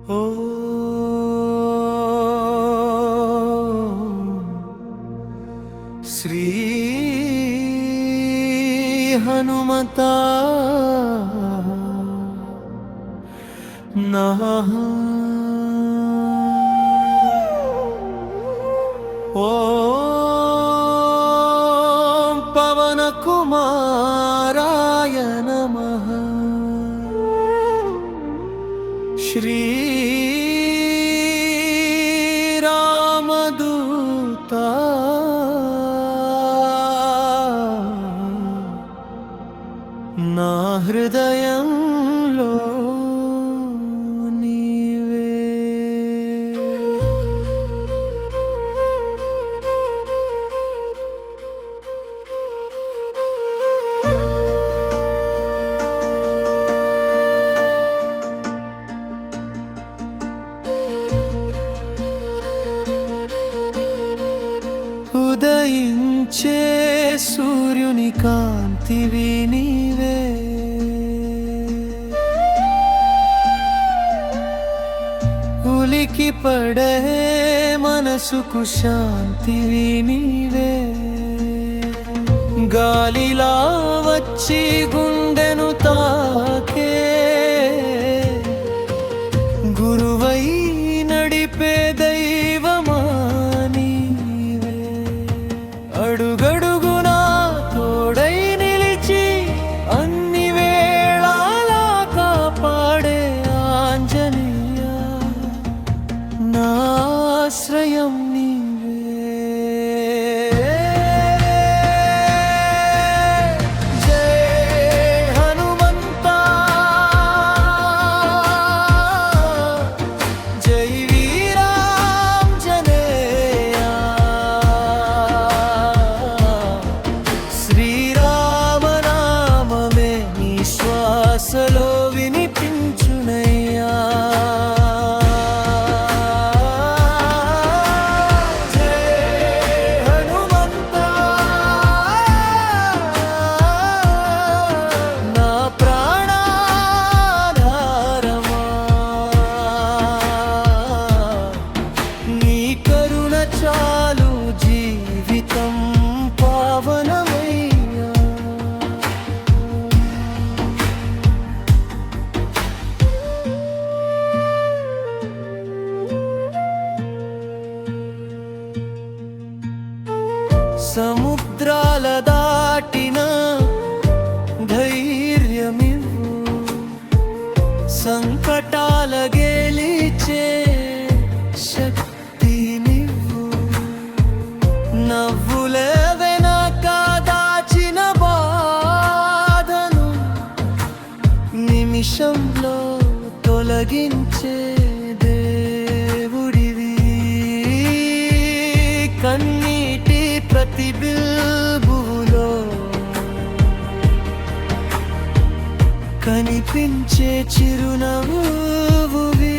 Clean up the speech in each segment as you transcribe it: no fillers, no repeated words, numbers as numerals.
ఓ శ్రీ హనుమత ఓం పవన కుమారాయ నమః శ్రీ రామదూత నా హృదయంలో నీవే. ఉదయించే సూర్యుని కాంతివి నీవే, ఉలికి పడే మనసుకు శాంతివి నీవే, గాలిలా వచ్చి గుండెను తాకే గురువై నడిపే దైవమా నీవే, అడుగడుగునా తోడై నిలిచి అన్ని వేళలా కాపాడే ఆంజనేయ నా ఆశ్రయం నీవే. జై హనుమంతా, జై వీరాంజనేయ, శ్రీరామనామమే నీ శ్వాసలో వినిపించునయ్యా. చాలు జీవితం పావనమయ్యా. సముద్రాల దాటిన ధైర్యమివ్వు, సంకటాల గెలిచే శక్తి నివ్వు, నవ్వుల వెనక దాచిన బాధను నిమిషంలో తొలగించే దేవుడివి, కన్నీటి ప్రతిబింబులో కనిపించే చిరునవ్వువి,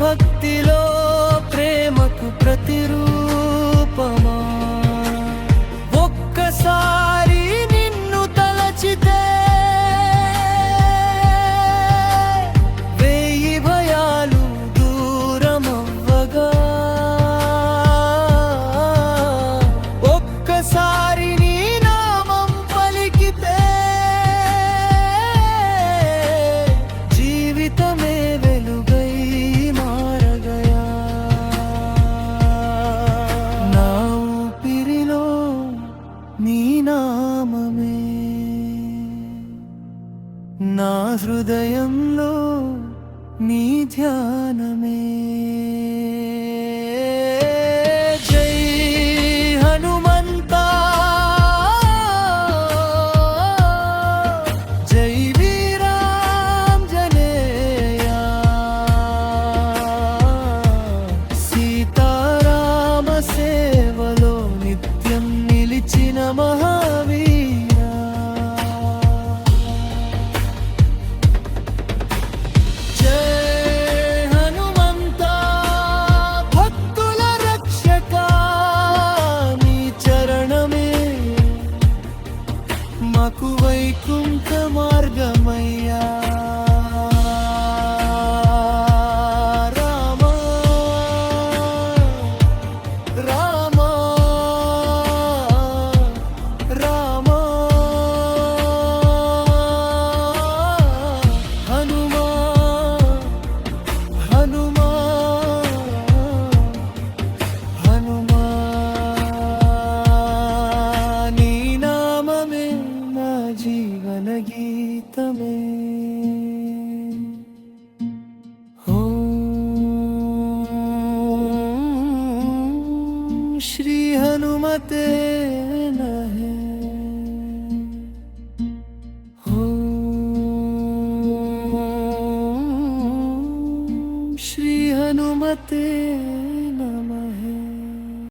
భక్తిలో ప్రేమకు ప్రతిరూపమా. ఒక్కసారి నిన్ను తలచితే వేయి భయాలు దూరమవ్వగా, ఒక్కసారి నీ నామం పలికితే జీవితమే వెలుగై నీ నామమే, నా హృదయంలో నీ ధ్యానమే. జై హనుమంతా, జై వీరాంజనేయ, సీతారామ సేవలో నిత్యం నిలిచిన మహావీరా. జై హనుమంతా, तेरा है।